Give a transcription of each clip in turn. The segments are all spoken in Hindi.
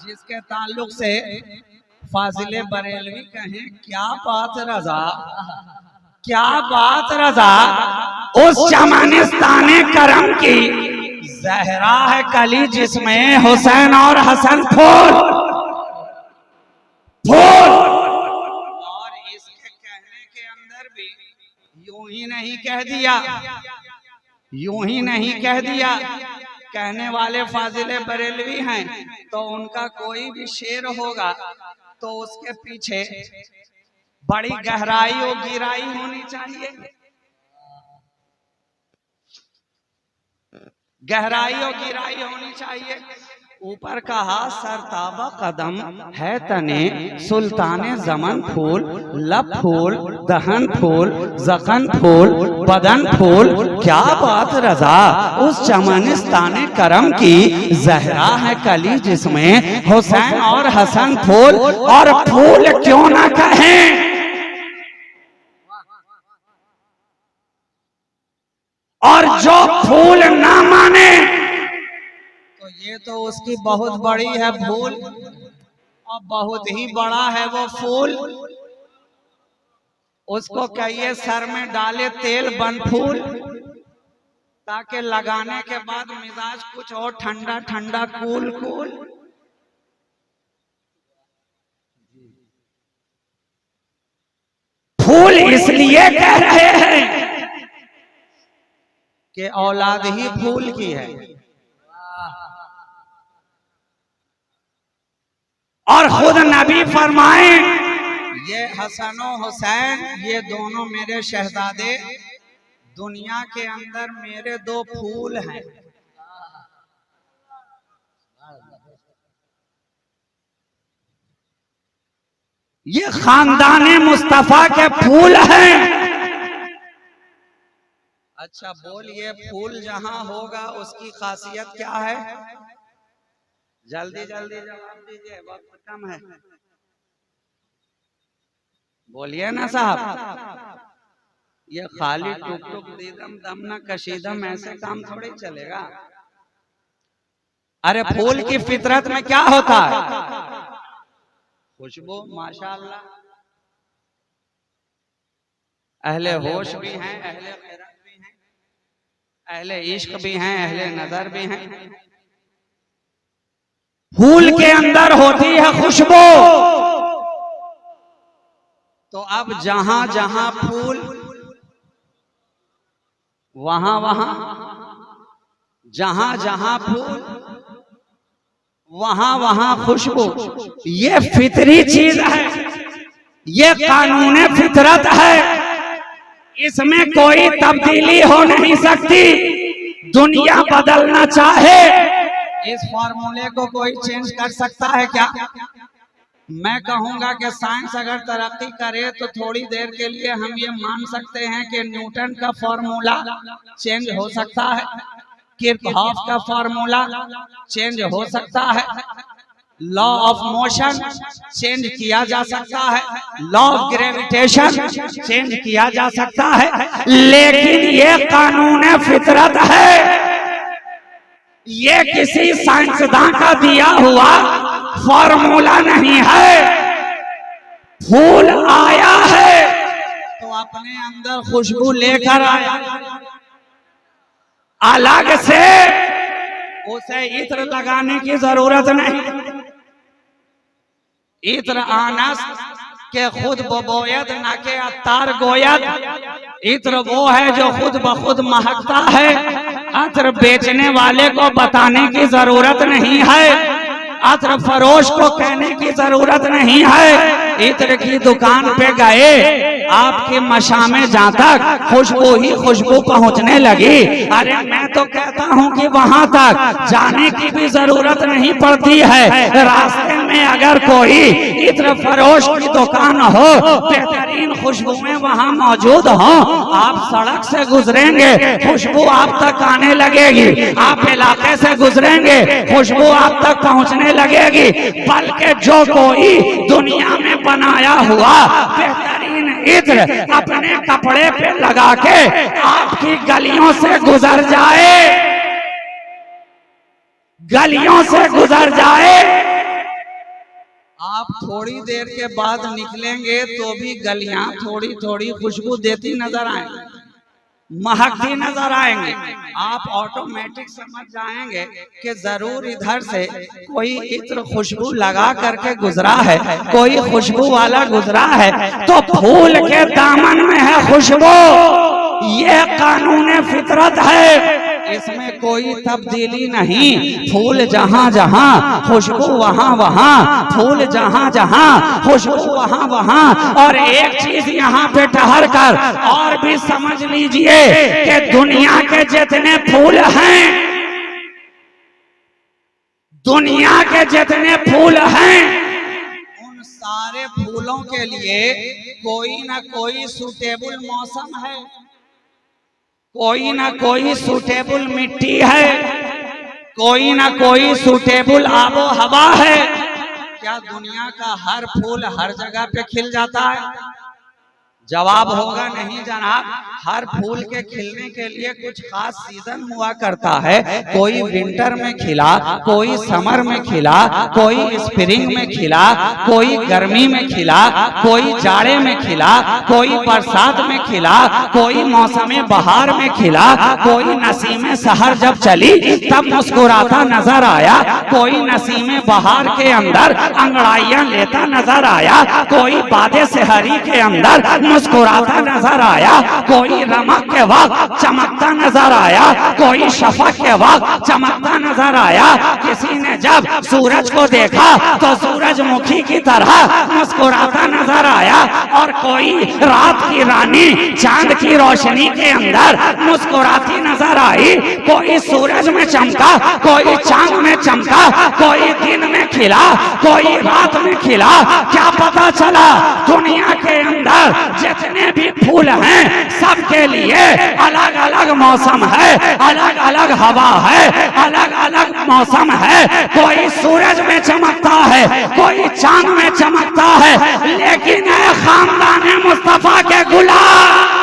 जिसके ताल्लुक से फाजिले बरेलवी कहें, क्या बात रजा, क्या बात रजा, उस चमनिस्ताने करम की जहरा है कली जिसमें हुसैन और हसन फूल फूल। और इसके कहने के अंदर भी यूं ही नहीं कह दिया, यूं ही नहीं कह दिया। कहने वाले फाजिले बरेलवी हैं तो उनका कोई भी शेर होगा तो उसके पीछे बड़ी गहराई और गिराई होनी चाहिए, गहराई और गिराई होनी चाहिए। ऊपर कहा सरताबा कदम है तने सुल्ताने जमन फूल, लब फूल, दहन फूल, जखन फूल, बदन फूल। क्या बात रजा, उस चमनिस्ताने करम की जहरा है कली जिसमें हुसैन और हसन फूल। और फूल क्यों ना कहें, और जो फूल ना माने तो ये तो उसकी बहुत बड़ी है भूल, और बहुत ही बड़ा है वो फूल। उसको कहिए सर में डाले तेल बन फूल, ताकि लगाने के बाद मिजाज कुछ और ठंडा ठंडा कूल कूल। फूल इसलिए कह रहे हैं कि औलाद ही फूल की है, और खुद नबी फरमाए ये हसन और हुसैन, ये दोनों मेरे शहजादे दुनिया के अंदर मेरे दो फूल हैं। ये खानदाने मुस्तफा के फूल हैं। अच्छा बोलिए, फूल जहां होगा उसकी खासियत क्या है? जल्दी जल्दी जवाब दीजिए, वक्त कम है। बोलिए ना साहब, ये खाली टुक टुक दीदम दम न कशीदम ऐसे काम थोड़ी चलेगा। अरे फूल की फितरत में क्या होता है? खुशबू, माशाअल्लाह। अहले होश भी हैं, अहले खैरत भी हैं, अहले इश्क भी हैं, अहले नजर भी हैं। फूल के अंदर होती है खुशबू। तो अब जहां जहां फूल वहां वहां, जहां जहां फूल वहां वहां खुशबू। ये फितरी चीज है, ये कानून फितरत है, इसमें कोई तब्दीली हो नहीं सकती। दुनिया बदलना चाहे, इस फॉर्मूले को कोई चेंज कर सकता है क्या? मैं कहूंगा कि साइंस अगर तरक्की करे तो थोड़ी देर के लिए हम ये मान सकते हैं कि न्यूटन का फॉर्मूला चेंज हो सकता है, किरचॉफ का फॉर्मूला चेंज हो सकता है, लॉ ऑफ मोशन चेंज किया जा सकता है, लॉ ऑफ ग्रेविटेशन चेंज किया जा सकता है, लेकिन ये कानून फितरत है। ये किसी साइंसदान का दिया हुआ फॉर्मूला नहीं है। फूल आया है तो अपने अंदर खुशबू लेकर आया, अलग से उसे इत्र लगाने की जरूरत नहीं। इत्र आनस के खुद बोयद ना के अत्तार गोयद। इत्र वो है जो खुद ब खुद महकता है। अत्र बेचने वाले को बताने की जरूरत नहीं है, अत्र फरोश को कहने की जरूरत नहीं है। इत्र की दुकान पे गए, आपकी मशामे जहाँ तक खुशबू ही खुशबू पहुँचने लगी। अरे मैं तो कहता हूँ कि वहाँ तक जाने की भी जरूरत नहीं पड़ती है। रास्ते में अगर कोई इत्र फरोश की दुकान हो, बेहतरीन खुशबुएं वहाँ मौजूद हो, आप सड़क से गुजरेंगे, खुशबू आप तक आने लगेगी। आप इलाके से गुजरेंगे, खुशबू आप तक पहुँचने लगेगी। बल्कि जो कोई दुनिया में बनाया हुआ बेहतरीन इत्र अपने कपड़े पे लगा के आपकी गलियों से गुजर जाए, गलियों से गुजर जाए, आप थोड़ी देर के बाद निकलेंगे तो भी गलियां थोड़ी थोड़ी खुशबू देती नजर आएंगी, महकती नजर आएंगे। आप ऑटोमेटिक समझ जाएंगे कि जरूर इधर से कोई इत्र खुशबू लगा करके गुजरा है, कोई खुशबू वाला गुजरा है। तो फूल के दामन में है खुशबू, ये कानून फितरत है, इसमें कोई तब्दीली नहीं। फूल जहाँ जहाँ खुशबू वहाँ वहाँ, फूल जहाँ जहाँ खुशबू वहाँ वहाँ। और एक चीज यहाँ पे ठहर कर और भी समझ लीजिए कि दुनिया के जितने फूल हैं, दुनिया के जितने फूल हैं, उन सारे फूलों के लिए कोई ना कोई सूटेबल मौसम है, कोई ना कोई सूटेबल मिट्टी है, कोई ना कोई सूटेबल आबो हवा है। क्या दुनिया का हर फूल हर जगह पे खिल जाता है? जवाब होगा नहीं जनाब। हर फूल के खिलने के लिए कुछ खास सीजन हुआ करता है। कोई विंटर में खिला, कोई समर में खिला, कोई स्प्रिंग में खिला, कोई गर्मी में खिला, कोई जाड़े में खिला, कोई बरसात में खिला, कोई मौसम बहार में खिला, कोई नसीम सहर जब चली तब मुस्कुराता नजर आया, कोई नसीम बहार के अंदर अंगड़ाइयां लेता नजर आया, कोई बादे सहरी के अंदर मुस्कुराता नजर आया, कोई रमक के वक्त चमकता नजर आया, कोई शफक के वक्त चमकता नजर आया। किसी ने जब सूरज को देखा तो सूरजमुखी की तरह मुस्कुराता नजर आया, और कोई रात की रानी चांद की रोशनी के अंदर मुस्कुराती नजर आई। कोई सूरज में चमका, कोई चांद में चमका, कोई दिन में खिला, कोई रात में खिला। क्या पता चला? दुनिया के अंदर जितने भी फूल हैं सबके लिए अलग अलग मौसम है, अलग अलग हवा है, अलग अलग मौसम है। कोई सूरज में चमकता है, कोई चांद में चमकता है, लेकिन खानदान मुस्तफा के गुलाम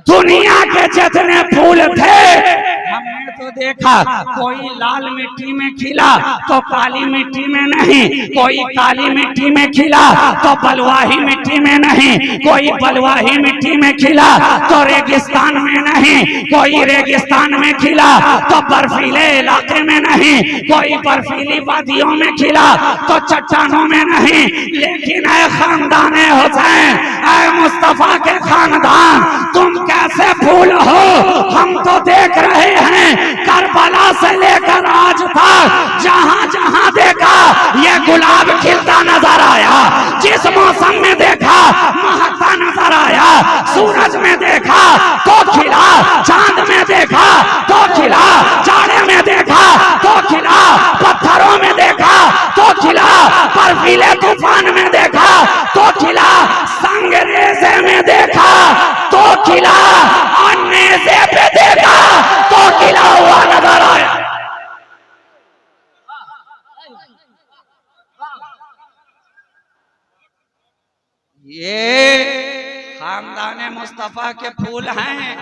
दुनिया के जितने फूल थे हमने तो देखा, कोई लाल मिट्टी में खिला तो काली मिट्टी में नहीं, कोई काली मिट्टी में खिला तो बलुआही मिट्टी में नहीं, कोई बलुआही मिट्टी में खिला तो रेगिस्तान में नहीं, कोई रेगिस्तान में खिला तो बर्फीले इलाके में नहीं, कोई बर्फीली वादियों में खिला तो चट्टानों में नहीं। लेकिन ऐ खानदान हुसैन, ऐ मुस्तफा के खानदान, तुम कैसे फूल हो? हम तो देख रहे हैं करबला से लेकर आज तक जहां जहां देखा ये गुलाब खिलता नजर आया, जिस मौसम में देखा महकता नजर आया। सूरज में देखा तो खिला, चांद में देखा तो खिला, जाड़े में देखा तो खिला, पत्थरों में देखा तो खिला, बर्फीले तूफान में देखा तो खिला, संगरेजे में देखा तो खिला, और नेज़े पे देखा तो खिला हुआ नजर आया। ये खानदान मुस्तफा के फूल हैं।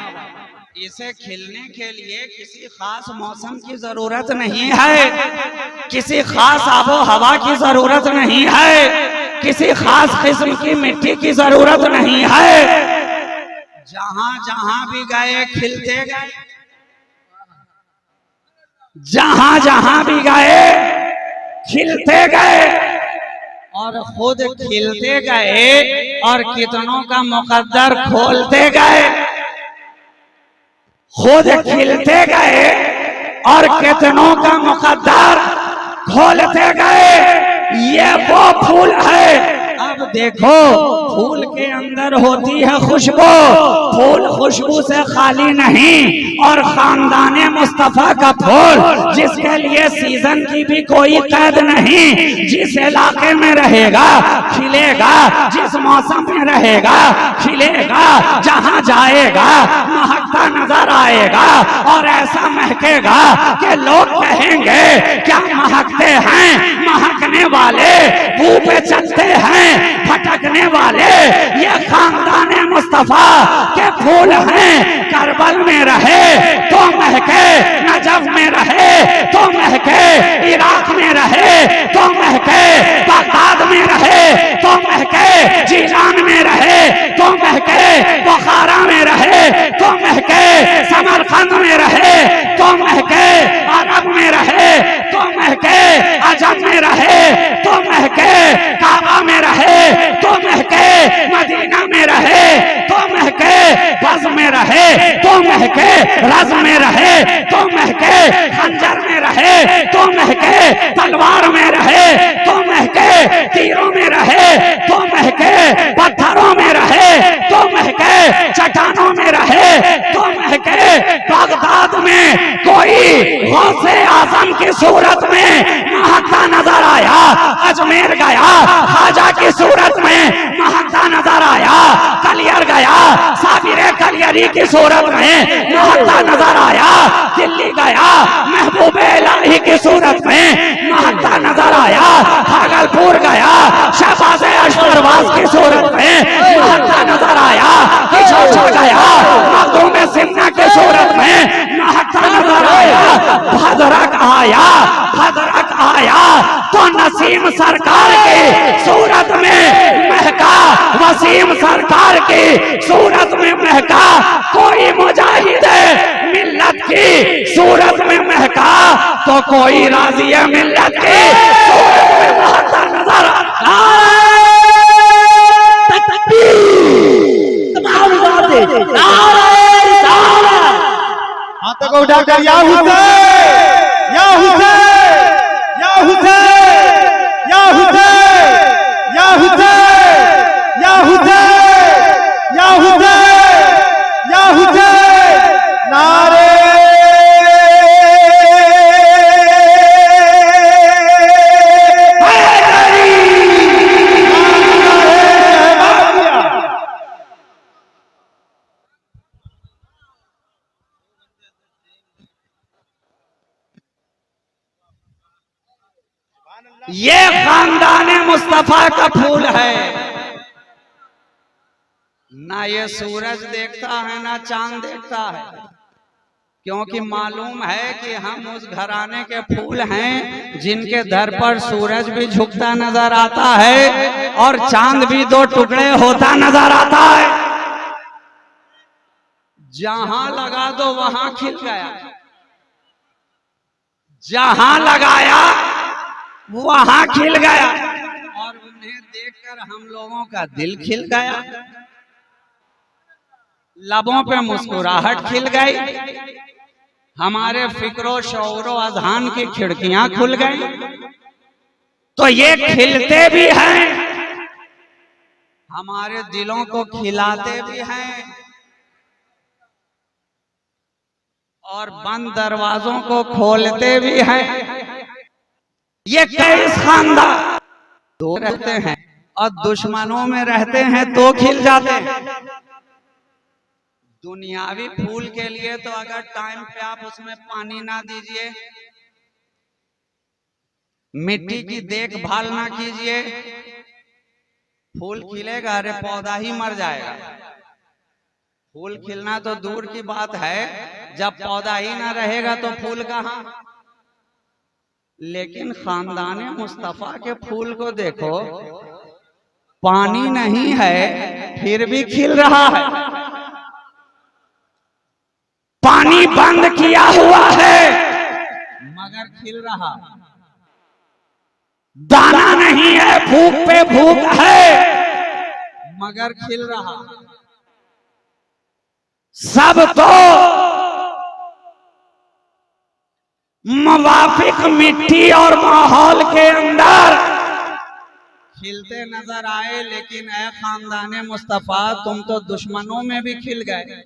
इसे खिलने के लिए किसी खास मौसम की जरूरत नहीं है, किसी खास आबो हवा की जरूरत नहीं है, किसी खास किस्म की मिट्टी की जरूरत नहीं है। जहां जहां भी गए खिलते गए, जहां जहां भी गए खिलते गए, और खुद खिलते गए और कितनों का मुकद्दर खोलते गए। खुद खिलते गए और कितनों का मुकद्दर खोलते गए। ये वो फूल है। अब देखो, फूल के अंदर होती है खुशबू, फूल खुशबू से खाली नहीं। और खानदान मुस्तफा का फूल जिसके लिए सीजन की भी कोई कैद नहीं, जिस इलाके में रहेगा खिलेगा, जिस मौसम में रहेगा खिलेगा, जहां जाएगा महकता नजर आएगा, और ऐसा महकेगा कि लोग कहेंगे क्या महकते हैं, महकने वाले मुंह पे चलते हैं, भटकने वाले ये खानदान मुस्तफा के फूल हैं। करबल में रहे तो महके, नजफ में रहे तो महके, इराक में रहे तो महके, सूरत में महकता नजर आया। अजमेर गया, ख्वाजा की सूरत में महकता नजर आया। कलियर गया, साबिरे कलियरी की सूरत में महकता नजर आया। दिल्ली गया, महबूबे इलाही की सूरत में महकता नजर आया। भागलपुर गया, शहबाज अशफरवाज की सूरत में महकता नजर आया। किशोर गया, मखदूम सिन्हा की सूरत में महकता नजर आया। भद्रक आया, भद्रक आया तो नसीम सरकार की सूरत में महका। वसीम सरकार की सूरत में महका। कोई मुजाहिद मिल्लत की सूरत में महका तो कोई राजी मिल्लत की सूरत में महकता नजर हाथों को उठाकर या हुसैन, या हुसैन, या हुसैन, या हुसैन, या हुसैन, या हुसैन, या हुसैन, या हुसैन, नारे ये खानदाने मुस्तफा का फूल है। ना ये सूरज देखता है ना चांद देखता है, क्योंकि मालूम है कि हम उस घराने के फूल हैं जिनके दर पर सूरज भी झुकता नजर आता है और चांद भी दो टुकड़े होता नजर आता है। जहां लगा दो वहां खिल गया, जहां लगाया वहां खिल गया और उन्हें देखकर हम लोगों का दिल खिल गया। लबों पे मुस्कुराहट खिल गई, हमारे फिक्रो शौरो अजहान की खिड़कियां खुल गई। तो ये खिलते भी हैं, हमारे दिलों को खिलाते भी हैं और बंद दरवाजों को खोलते भी हैं। ये कैस खानदान दो रहते हैं और दुश्मनों में रहते हैं तो खिल जाते हैं। दुनियावी फूल के लिए तो अगर टाइम पे आप उसमें पानी ना दीजिए, मिट्टी की देखभाल ना कीजिए, फूल खिलेगा? अरे पौधा ही मर जाएगा। फूल खिलना तो दूर की बात है, जब पौधा ही ना रहेगा तो फूल कहाँ। लेकिन खानदाने मुस्तफा के फूल को देखो, पानी नहीं है फिर भी खिल रहा है। पानी बंद किया हुआ है मगर खिल रहा। दाना नहीं है, भूख पे भूख है मगर खिल रहा। सब तो मुवाफिक मिट्टी और माहौल के अंदर खिलते नजर आए, लेकिन ऐ खानदाने मुस्तफा तुम तो दुश्मनों में भी खिल गए।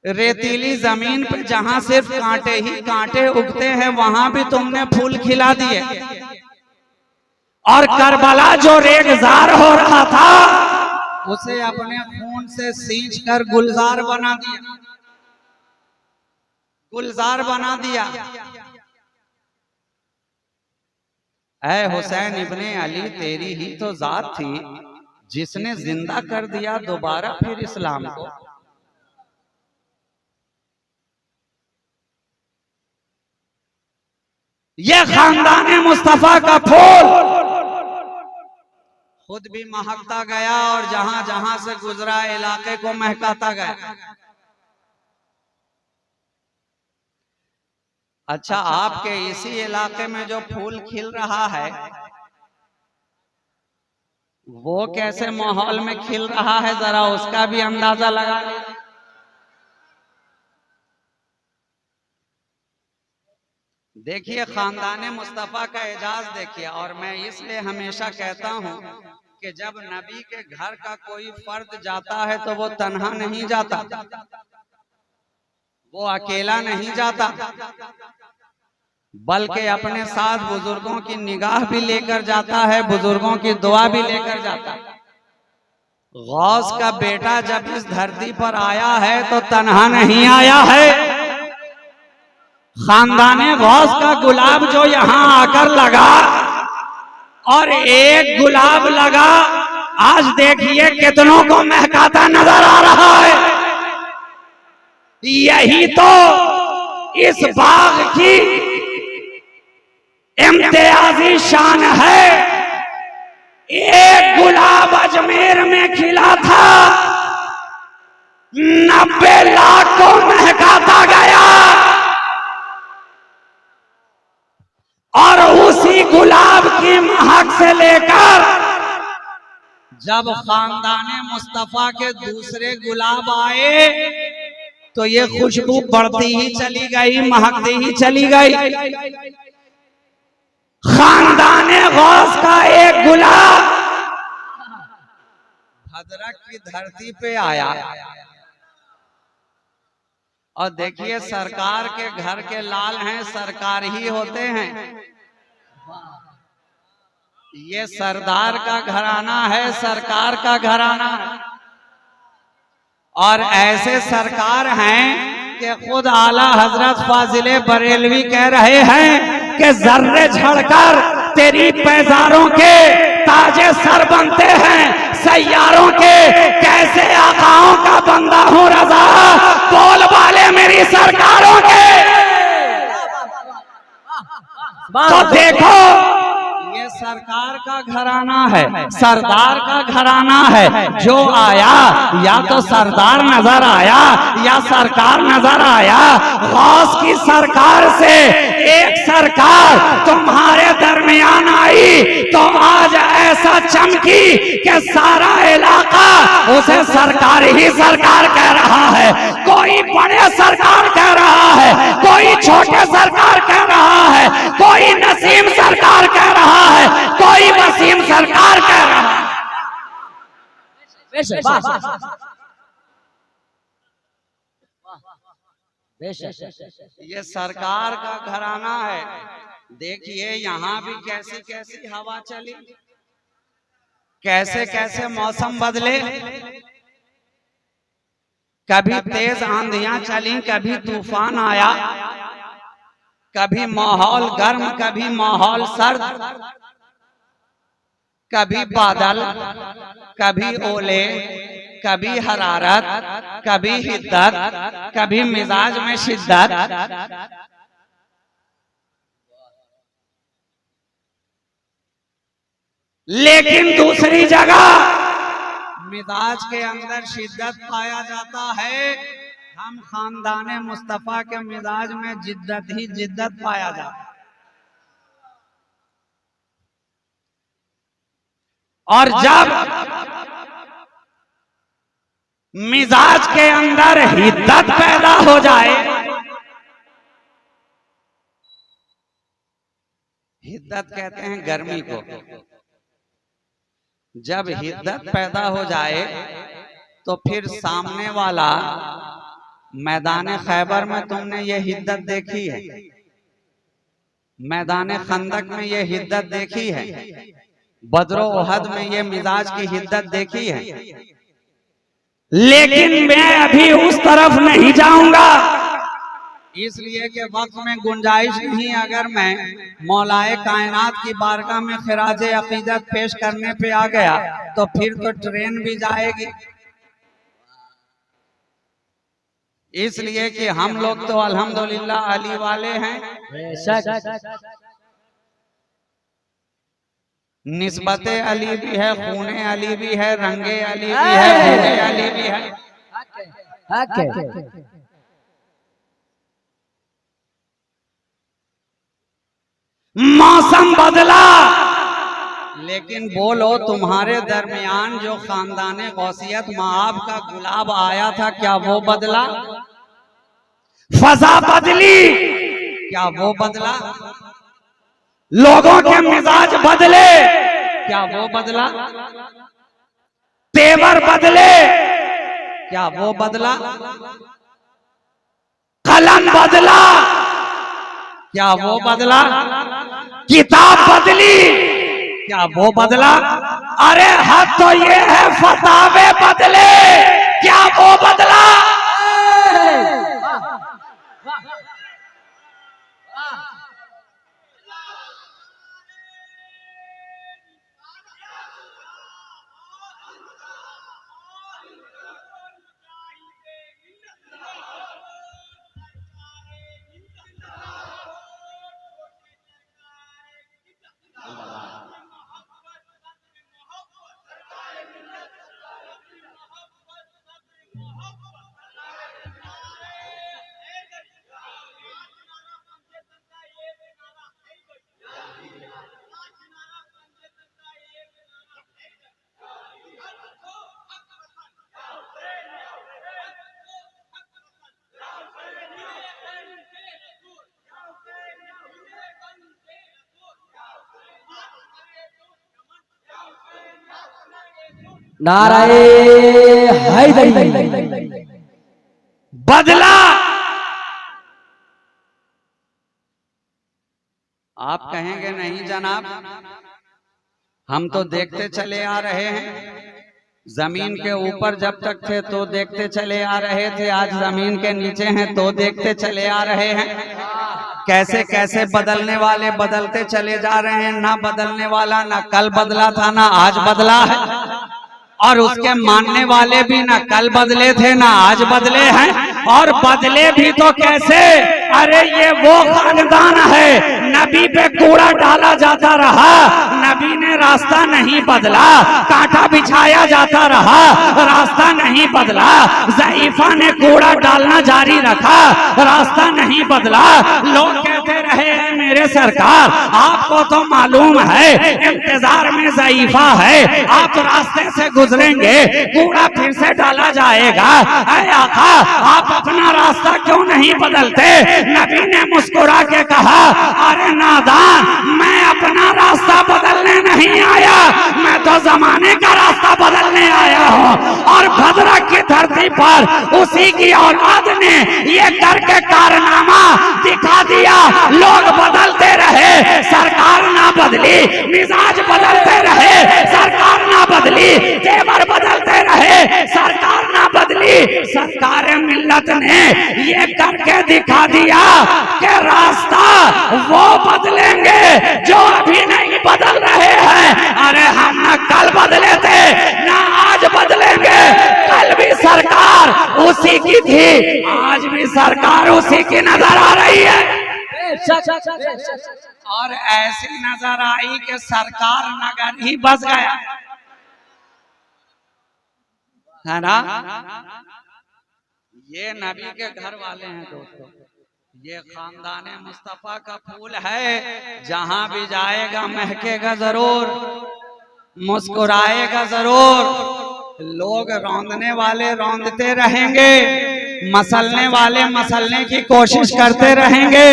रेतीली जमीन पे जहां सिर्फ कांटे ही कांटे उगते हैं वहां भी तुमने फूल खिला दिए। और करबला जो रेगजार हो रहा था उसे अपने खून से सींच कर गुलजार बना दिया, गुलजार बना दिया। ऐ हुसैन इब्ने अली, तेरी ही तो जात थी जिसने जिंदा कर दिया दोबारा फिर इस्लाम को। ये खानदाने मुस्तफा का फूल खुद भी महकता गया और जहां जहां से गुजरा इलाके को महकाता गया। अच्छा, आपके इसी इलाके में जो फूल खिल रहा है वो कैसे माहौल में खिल रहा है, जरा उसका भी अंदाजा लगा लीजिए। देखिए खानदाने मुस्तफा का एजाज देखिए। और मैं इसलिए हमेशा कहता हूं कि जब नबी के घर का कोई फर्द जाता है तो वो तन्हा नहीं जाता, वो अकेला नहीं जाता। बल्कि अपने साथ बुजुर्गों की निगाह भी लेकर जाता है, बुजुर्गों की दुआ भी लेकर जाता है। गौस का बेटा जब इस धरती पर आया है तो तन्हा नहीं आया है। खानदाने गौस का गुलाब जो यहां आकर लगा, और एक गुलाब लगा, आज देखिए कितनों को महकाता नजर आ रहा है। यही तो इस बाग की इम्तियाजी शान है। एक गुलाब अजमेर में खिला था, 90 लाख को महकाता गया, और उसी गुलाब की महक से लेकर जब खानदाने मुस्तफा के दूसरे गुलाब आए तो ये खुशबू बढ़ती ही चली गई, महकती ही चली गई। खानदाने गौस का एक गुलाब भद्रक की धरती पे आया, और देखिए सरकार के घर के लाल हैं, सरकार ही होते हैं। ये सरदार का घराना है, सरकार का घराना है। और ऐसे सरकार हैं कि खुद आला हजरत फाजिले बरेलवी कह रहे हैं कि जर्रे झड़कर तेरी पैजारों के ताजे सर बनते हैं, सैयारों के कैसे आकाओं का बंदा हूँ रजा, बोल वाले मेरी सरकारों के। तो देखो ये सरकार का घराना है, सरदार का घराना है। जो आया या तो सरदार नजर आया या सरकार नजर आया। गौस की सरकार से एक सरकार तुम्हारे दरमियान आई तो आज ऐसा चमकी कि सारा इलाका उसे सरकार ही सरकार कह रहा है। कोई बड़े सरकार कह रहा है, कोई छोटे सरकार कह रहा है, कोई नसीम सरकार कह रहा है, कोई वसीम सरकार कह रहा है। ये सरकार का घराना है। देखिए यहाँ भी कैसी कैसी हवा चली, कैसे कैसे मौसम बदले। कभी तेज आंधियां चली, कभी तूफान आया, कभी माहौल गर्म, कभी माहौल सर्द, कभी बादल, कभी ओले, कभी हरारत, कभी हिद्दत, कभी मिजाज में शिद्दत। लेकिन दूसरी जगह मिजाज के अंदर शिद्दत पाया जाता है। हम खानदाने मुस्तफा के मिजाज में जिद्दत ही जिद्दत पाया जाता है। और जब मिजाज के अंदर हिद्दत पैदा हो जाए, हिद्दत कहते हैं गर्मी को, जब हिद्दत पैदा हो जाए तो फिर सामने वाला, मैदान खैबर में तुमने ये हिद्दत देखी है, मैदान खंदक में ये हिद्दत देखी है, बदरो उहद में ये मिजाज की हिद्दत देखी है। लेकिन मैं अभी उस तरफ नहीं जाऊंगा, इसलिए कि वक्त में गुंजाइश नहीं। अगर मैं मौलाए कायनात की बारगाह में खिराजे अकीदत पेश करने पे आ गया तो फिर तो ट्रेन भी जाएगी। इसलिए कि हम लोग तो अल्हम्दुलिल्लाह अली वाले हैं। निस्बते अली भी है, खूने अली भी है, रंगे अली भी है, खूने अली भी है। मौसम बदला, लेकिन बोलो तुम्हारे दरमियान जो खानदाने गौसियत माआब का गुलाब आया था, क्या वो बदला? फजा बदली, क्या वो बदला? लोगों के मिजाज बदले, क्या वो बदला? तेवर बदले, क्या वो बदला? कलम बदला, क्या वो बदला? किताब बदली, क्या वो बदला? अरे हद तो ये है फतावे बदले, क्या वो बदला? नाराए हैदरी। बदला। आप कहेंगे नहीं जनाब, हम तो देखते चले आ रहे हैं, जमीन के ऊपर जब तक थे तो देखते चले आ रहे थे, आज जमीन के नीचे हैं तो देखते चले आ रहे हैं। कैसे कैसे बदलने वाले बदलते चले जा रहे हैं, ना बदलने वाला ना कल बदला था ना आज बदला है, और उसके मानने वाले भी ना कल बदले थे ना आज बदले हैं, और बदले भी तो कैसे? अरे ये वो खानदान है, नबी पे कूड़ा डाला जाता रहा, नबी ने रास्ता नहीं बदला, कांटा बिछाया जाता रहा, रास्ता नहीं बदला, ज़ईफा ने कूड़ा डालना जारी रखा, रास्ता नहीं बदला। लोग कहते रहे हैं मेरे सरकार आपको तो मालूम है इंतजार में ज़ईफा है, आप रास्ते से गुजरेंगे कूड़ा फिर से डाला जाएगा। ऐ आका आप अपना रास्ता क्यों नहीं बदलते? नबी ने मुस्कुरा के कहा अरे नादान, मैं अपना रास्ता बदलने नहीं आया, मैं तो जमाने का रास्ता बदलने आया हूँ। और भद्रक की धरती पर उसी की औलाद ने ये करके कारनामा दिखा दिया। लोग बदलते रहे, सरकार ना बदली, मिजाज बदलते रहे, सरकार ना बदली, तेवर बदलते रहे, सरकार ना बदली। सरकार मिल्लत ने ये करके दिखा दिया कि रास्ता वो बदलेंगे जो अभी नहीं बदल रहे हैं। अरे हम ना कल बदले थे ना आज बदलेंगे, कल भी सरकार उसी की थी, आज भी सरकार उसी की नजर आ रही है। और ऐसी नजर आई कि सरकार नगर ही बस गया, है ना? ये नबी के घर वाले हैं दोस्तों, ये खानदाने मुस्तफा का फूल है, जहां भी जाएगा महकेगा जरूर, मुस्कुराएगा जरूर। लोग रौंदने वाले रौंदते रहेंगे, मसलने वाले मसलने की कोशिश करते रहेंगे,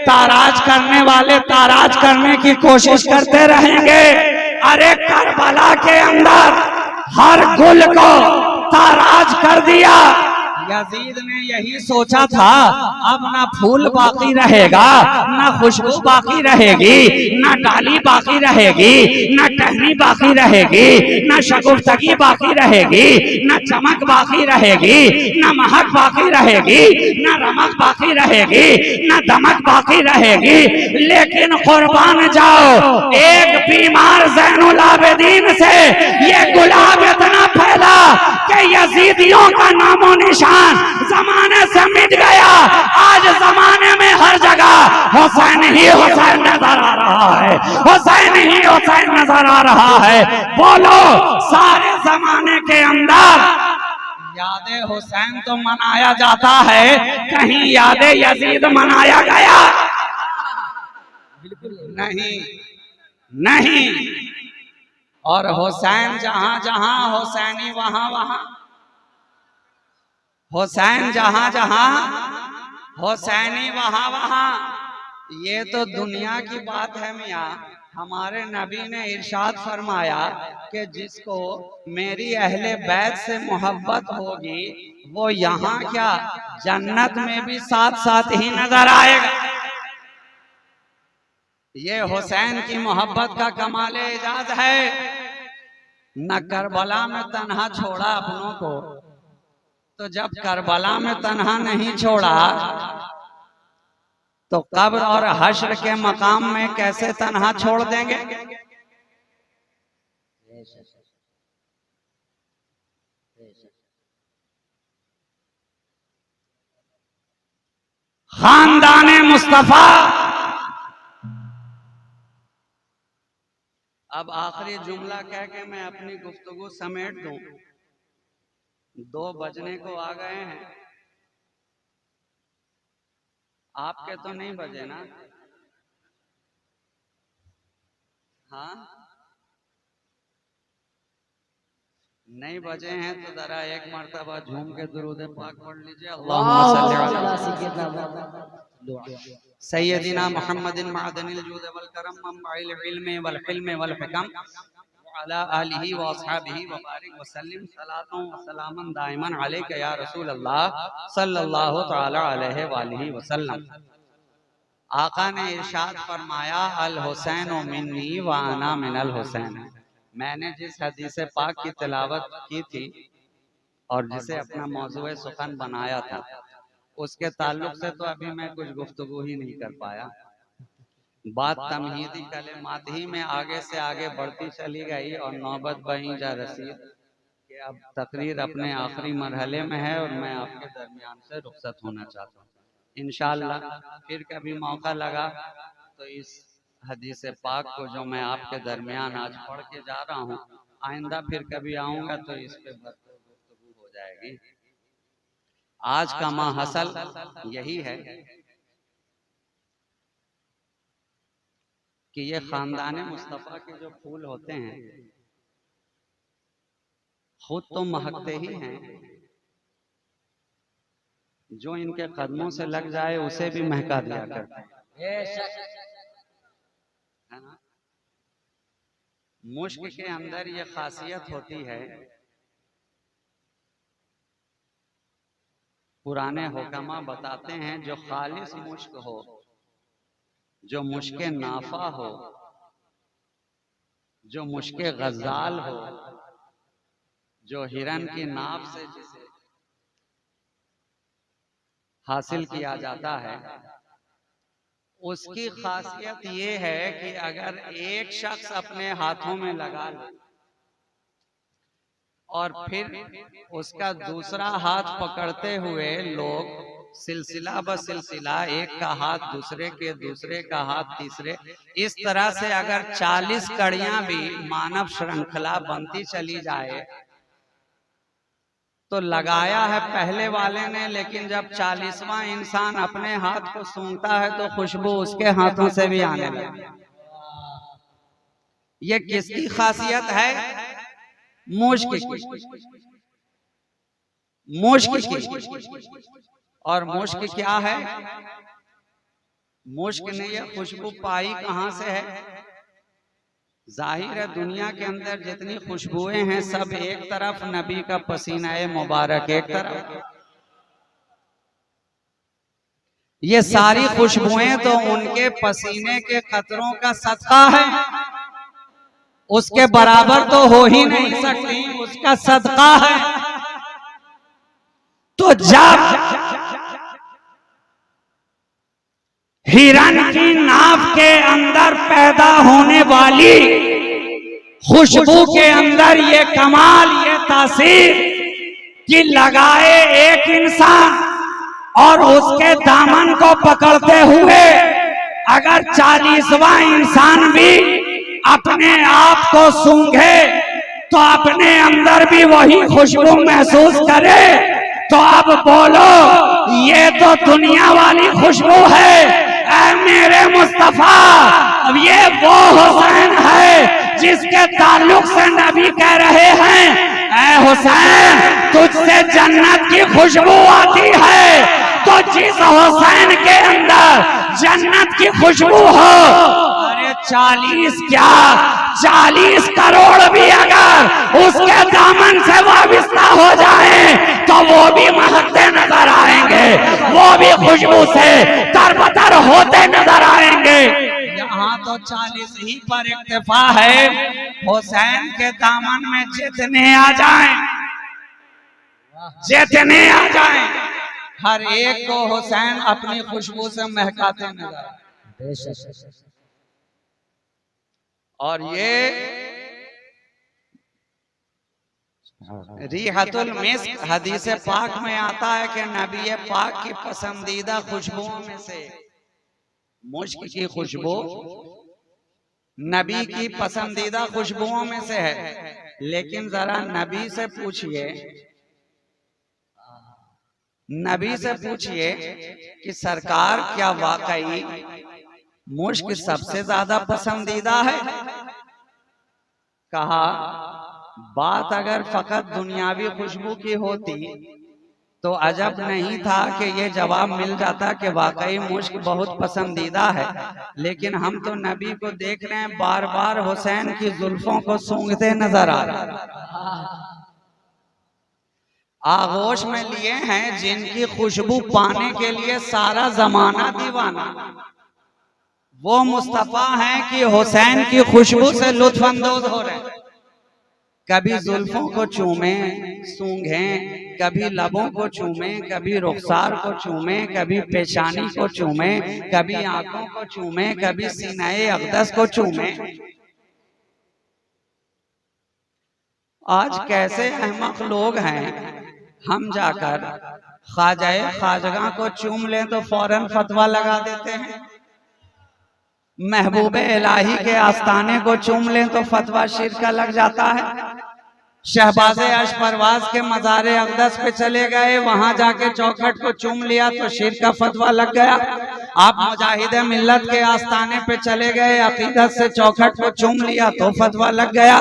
ताराज करने वाले ताराज करने की कोशिश करते रहेंगे। अरे करबला के अंदर हर गुल को ताराज कर दिया। यजीद ने यही सोचा था अब ना फूल बाकी रहेगा, ना खुशबू बाकी रहेगी, ना डाली बाकी रहेगी, ना टहनी बाकी रहेगी, ना शगुफ्तगी बाकी रहेगी, ना चमक बाकी रहेगी, ना महक बाकी रहेगी, ना रमक बाकी रहेगी, ना दमक बाकी रहेगी। लेकिन कुर्बान जाओ, एक बीमार ज़ैनुल आबिदीन से ये गुलाब इतना फैला कि यजीदियों का नामो निशान जमाने से मिट गया। आज जमाने में हर जगह हुसैन ही हुसैन नजर आ रहा है, हुसैन ही हुसैन नजर आ रहा है। बोलो, सारे जमाने के अंदर यादे हुसैन तो मनाया जाता है, कहीं यादे यजीद मनाया गया? नहीं, नहीं। और हुसैन जहां जहां हुसैनी वहां वहां, हुसैन जहां जहां हुसैनी वहां वहां। ये तो दुनिया की बात है मियाँ, हमारे नबी ने इरशाद फरमाया कि जिसको मेरी अहले बैत से मोहब्बत होगी वो यहाँ क्या जन्नत में भी साथ साथ ही नजर आएगा। ये हुसैन की मोहब्बत का कमाल एजाज है। न करबला में तन्हा छोड़ा अपनों को, तो जब करबला में तन्हा नहीं छोड़ा तो कब्र और हश्र के मकाम में कैसे तन्हा छोड़ देंगे। खानदाने मुस्तफा। अब आखिरी जुमला कह के मैं अपनी गुफ्तगू समेट दूं। 2 बजने को आ गए हैं। आपके तो नहीं बजे ना? हाँ, नहीं बजे हैं तो जरा एक मर्तबा झूम के दुरूद पाक पढ़ लीजिए। अल्लाहुम्मा सल्ली अला सय्यदिना मुहम्मदिन मअदनिल जूद वल करम मंबइल इल्म वल हिल्म वल हिकम व अला आलिहि व अस्हाबिहि व बारिक व सल्लिम सलातन व सलामन दाइमन अलैका या रसूल अल्लाह सल्लल्लाहु तआला अलैहि व आलिहि वसल्लम। आका ने इरशाद फरमाया, अल हुसैन मिन्नी व अना मिनल हुसैन। मैंने जिस हदीस पाक की तिलावत की थी और जिसे अपना मौजूए सुखन बनाया था, उसके ताल्लुक से तो अभी मैं कुछ गुफ्तगू ही नहीं कर पाया। बात तमहीदी कलिमात ही में आगे से आगे बढ़ती चली गई और नौबत वहीं जा रसी कि अब तकरीर अपने आखिरी मरहले में है और मैं आपके दरमियान से रुखसत होना चाहता हूँ। इंशाअल्लाह फिर कभी मौका लगा तो इस हदीस पाक को जो मैं आपके दरमियान आज पढ़ के जा रहा हूँ, आइंदा फिर कभी आऊँगा तो इस पे भरपूर गुफ्तगू हो जाएगी। आज का माहसल यही है कि ये खानदाने मुस्तफ़ा के जो फूल होते हैं खुद तो महकते ही हैं, जो इनके कदमों से लग जाए उसे भी महका दिया करते हैं, है ना। मुश्क के अंदर ये खासियत होती है, पुराने हुक्मा बताते हैं, जो खालिस मुश्क हो, जो मुश्के नाफा हो, जो मुश्के गजाल हो, जो हिरन की नाफ से जिसे हासिल किया जाता है, उसकी खासियत ये है कि अगर एक शख्स अपने हाथों में लगा ले और फिर उसका दूसरा हाथ पकड़ते हुए लोग सिलसिला ब सिलसिला, एक का हाथ दूसरे के, दूसरे का हाथ तीसरे, इस तरह से अगर 40 कड़ियां भी मानव श्रृंखला बनती चली जाए तो लगाया है पहले वाले ने, लेकिन जब 40वां इंसान अपने हाथ को सूंघता है तो खुशबू उसके हाथों से भी आने लगती है। ये किसकी खासियत है? मुश्क की। मुश्क की। और मुश्क क्या है? मुश्क ने यह खुशबू पाई कहां से है? जाहिर है दुनिया के अंदर जितनी खुशबुएं हैं सब एक तरफ, नबी का पसीना मुबारक एक तरफ। ये सारी खुशबुएं तो उनके पसीने के कतरों का सदका है, उसके बराबर तो हो ही नहीं सकती, उसका सदका है। तो जब हिरन की नाव के अंदर पैदा होने वाली खुशबू के अंदर ये कमाल, ये तासीर कि लगाए एक इंसान और उसके दामन को पकड़ते हुए अगर 40वां इंसान भी अपने आप को सूंघे तो अपने अंदर भी वही खुशबू महसूस करे। तो अब बोलो, ये तो दुनिया वाली खुशबू है। ऐ मेरे मुस्तफा, अब ये वो हुसैन है जिसके ताल्लुक से नबी कह रहे हैं, ऐ हुसैन तुझसे जन्नत की खुशबू आती है। तो जिस हुसैन के अंदर जन्नत की खुशबू हो, अरे 40 क्या 40 करोड़ भी अगर उसके दामन से वाबिस्ता हो जाए तो वो भी महकते नजर आएंगे, वो भी खुशबू से तरबतर होते नजर आएंगे। यहाँ तो 40 ही पर इक्तिफा है। हुसैन के दामन में जितने आ जाएं, जितने आ जाएं, हर एक को हुसैन अपनी खुशबू से महकाते नजर आए। और ये रिहतुल मिस्क हदीस पाक में आता है कि नबी पाक की पसंदीदा खुशबुओं में से मुश्क की खुशबू नबी की पसंदीदा खुशबुओं में से है। लेकिन जरा नबी से पूछिए, नबी से पूछिए कि सरकार क्या वाकई मुश्क सबसे ज्यादा पसंदीदा है? कहा बात अगर फकत दुनियावी खुशबू की होती तो अजब नहीं था कि ये जवाब मिल जाता कि वाकई मुश्क बहुत पसंदीदा है। लेकिन हम तो नबी को देख रहे हैं बार बार हुसैन की जुल्फों को सूंघते नजर आ रहे हैं, आगोश में लिए हैं जिनकी खुशबू पाने के लिए सारा जमाना दीवाना। वो मुस्तफा हैं कि हुसैन की खुशबू से लुत्फ अंदोज हो रहे हैं। कभी जुल्फों को चूमे सूंघें, कभी लबों को चूमे, कभी रुखसार को चूमे, कभी पेशानी को चूमे, कभी आंखों को चूमे, कभी सीनाए अक़दस को चूमे। आज कैसे अहमक लोग हैं, हम जाकर ख्वाजाए खाजगा को चूम लें तो फौरन फतवा लगा देते हैं, महबूबे इलाही के आस्ताने को चूम लें तो फतवा शिर्क का लग जाता है। शहबाज़े अशपरवाज के मज़ारे अक़दस पे चले गए, वहां जाके चौखट को चूम लिया तो शिर्क का फतवा लग गया। आप मुजाहिदे मिल्लत के आस्ताने पे चले गए, अकीदत से चौखट को चूम लिया तो फतवा लग गया।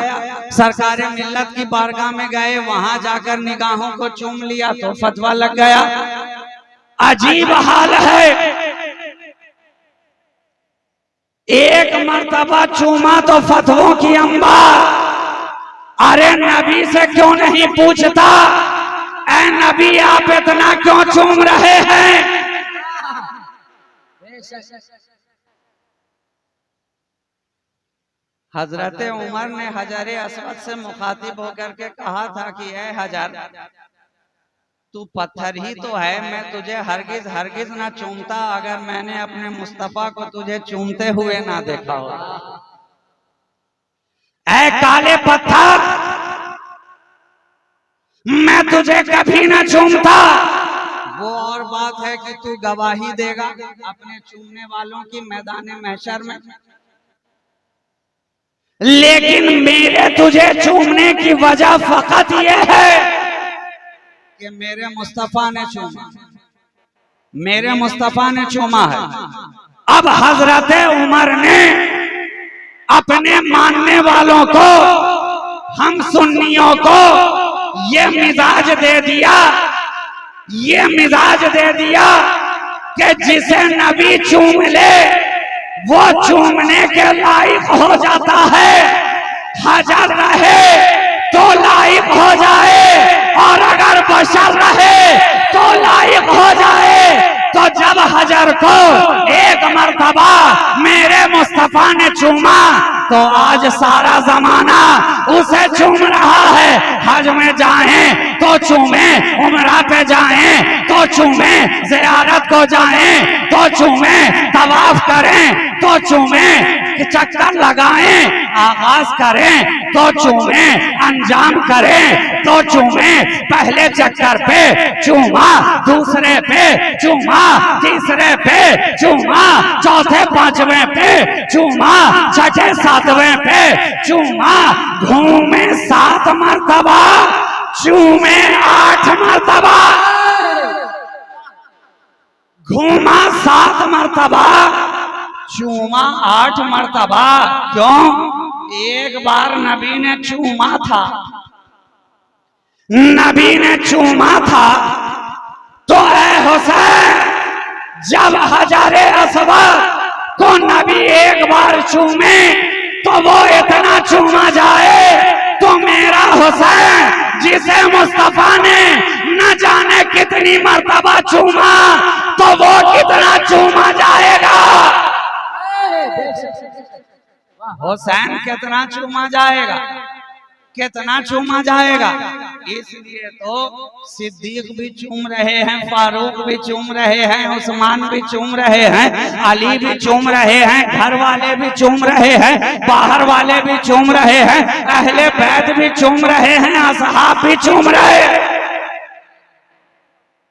सरकारे मिल्लत की बारगाह में गए, वहां जाकर निगाहों को चूम लिया तो फतवा लग गया। अजीब हाल है, एक मर्तबा चूमा तो फतवों की अंबार। अरे नबी से क्यों नहीं पूछता, ऐ नबी आप इतना क्यों चूम रहे हैं? हजरत उमर ने हजर अस्वद से मुखातिब होकर के कहा था कि ऐ हजर, तू पत्थर ही तो है, मैं तुझे हरगिज हरगिज ना चूमता अगर मैंने अपने मुस्तफा को तुझे चूमते हुए ना देखा हो। ऐ काले पत्थर, मैं तुझे कभी ना चूमता। वो और बात है कि तू गवाही देगा अपने चूमने वालों की मैदान महशर में, लेकिन मेरे तुझे चूमने की वजह फकत यह है कि मेरे मुस्तफा ने चूमा, मेरे मुस्तफा ने चूमा है। अब हजरत उमर ने अपने मानने वालों को, हम सुन्नियों को ये मिजाज दे दिया, ये मिजाज दे दिया कि जिसे नबी चूम ले वो चूमने के लायक हो जाता है, हजर रहे तो लायक हो जाए, और अगर बशर रहे तो लायक हो जाए। तो जब हजर को एक मर्तबा मेरे मुस्तफा ने चूमा तो आज सारा जमाना उसे चूम रहा है। हज में जाएं तो चूमे, उमरा पे जाएं तो चूमे, ज़ियारत को जाएं तो चूमे, तवाफ करें तो चूमे, चक्कर लगाएं आगाज करें तो चूमे, अंजाम करें तो चूमे। पहले चक्कर पे चूमा, दूसरे पे चूमा, तीसरे पे चूमा, चौथे पांचवें पे चूमा, छठे सातवें पे चूमा। घूमे 7 मरतबा, चूमे 8 मरतबा, घूमा 7 मरतबा, चूमा 8 मरतबा। क्यों? एक बार नबी ने चूमा था, नबी ने चूमा था तो ऐ हुसैन, जब हजारे अस्वद को नबी एक बार चूमे तो वो इतना चूमा जाए तो मेरा हुसैन जिसे मुस्तफा ने न जाने कितनी मर्तबा चूमा तो वो कितना चूमा जाएगा। हुसैन कितना चूमा जाएगा, कितना चूमा जाएगा। इसलिए तो सिद्दीक भी चूम रहे हैं, फारूक भी चूम रहे हैं, उस्मान भी चूम रहे हैं, अली भी चूम रहे हैं, घर वाले भी चूम रहे हैं, बाहर वाले भी चूम रहे हैं, अहले बैत भी चूम रहे हैं, असहाब भी चूम रहे हैं।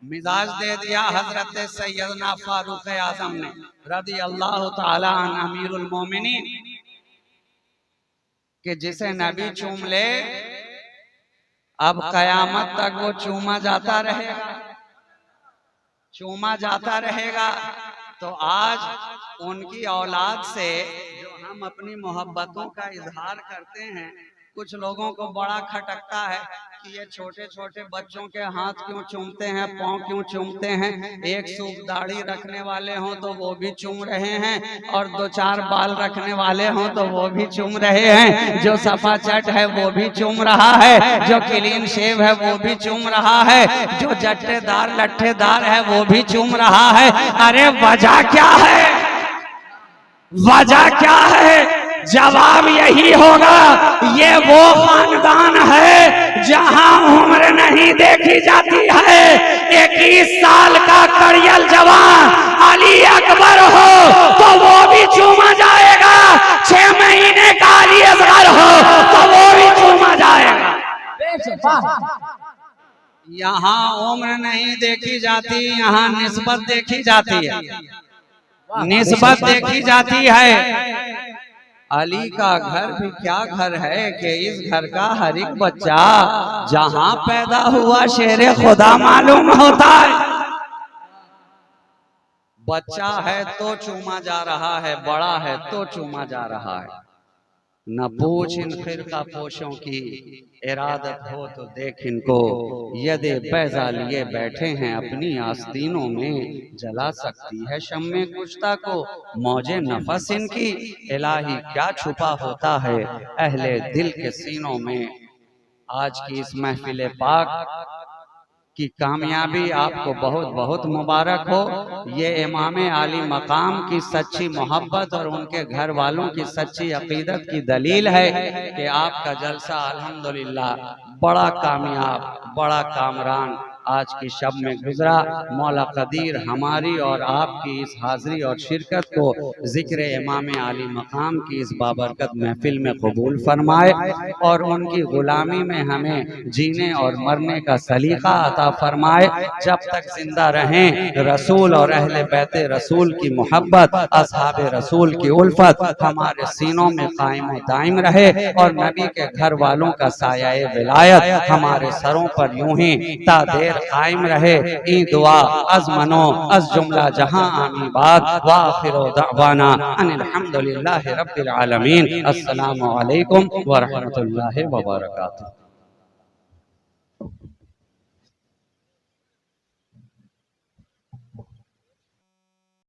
मिजाज दे दिया हजरत सैयदना फारूक आजम ने रदी अल्लाह ताला अन अमीरुल मोमिनीन कि जिसे नबी चूम ले अब कयामत तक वो चूमा जाता रहेगा, चूमा जाता रहेगा। तो आज उनकी औलाद से जो हम अपनी मोहब्बतों का इजहार करते हैं, कुछ लोगों को बड़ा खटकता है कि ये छोटे छोटे बच्चों के हाथ क्यों चूमते हैं, पाँव क्यों चूमते हैं। एक सूख दाढ़ी रखने वाले हों तो वो भी चूम रहे हैं, और दो चार बाल रखने वाले हों तो वो भी चूम रहे हैं, जो सफा चट है वो भी चूम रहा है, जो क्लीन शेव है वो भी चूम रहा है, जो जट्टेदार लट्ठेदार है वो भी चूम रहा है। अरे वजह क्या है, वजह क्या है? जवाब यही होगा, ये वो खानदान है जहां उम्र नहीं देखी जाती है। 21 साल का कड़ियल जवान अली अकबर हो तो वो भी चूमा जाएगा, 6 महीने का अली असगर हो तो वो भी चूमा जाएगा। यहाँ उम्र नहीं देखी जाती, यहाँ निस्बत देखी जाती है, निस्बत देखी जाती है। अली का घर भी क्या घर है कि इस घर का हर एक बच्चा जहां पैदा हुआ शेरे खुदा मालूम होता है। बच्चा है तो चूमा जा रहा है, बड़ा है तो चूमा जा रहा है। न पूछ इन फिरका पोशों की, इरादत हो तो देख इनको, यदि बैजा लिए बैठे हैं अपनी आस्तीनों में, जला सकती है शम्मे कुश्ता को मौजे नफस इनकी। इलाही क्या छुपा होता है अहले दिल के सीनों में। आज की इस महफिल पाक की कामयाबी आपको बहुत बहुत मुबारक हो। ये इमाम आली मकाम की सच्ची मोहब्बत और उनके घर वालों की सच्ची अकीदत की दलील है कि आपका जलसा अल्हम्दुलिल्लाह बड़ा कामयाब, बड़ा कामरान आज की शब में गुजरा। मौला कदीर हमारी और आपकी इस हाजिरी और शिरकत को जिक्र इमाम आली मकाम की इस बाबरकत महफिल में कबूल फरमाए, और उनकी गुलामी में हमें जीने और मरने का सलीका अता फरमाए। जब तक जिंदा रहें रसूल और अहले बैते रसूल की मोहब्बत, असहाबे रसूल की उल्फत हमारे सीनों में कायम दायम रहे, और नबी के घर वालों का साया विलायत हमारे सरों पर यूं ही तादेर कायम रहे। ई दुआ अज मनो अज जुमला जहां आमी बात व आखिर दावाना अनिल हम्दुलिल्लाहि रब्बिल आलमीन। अस्सलामु अलैकुम व रहमतुल्लाहि व बरकातुहू।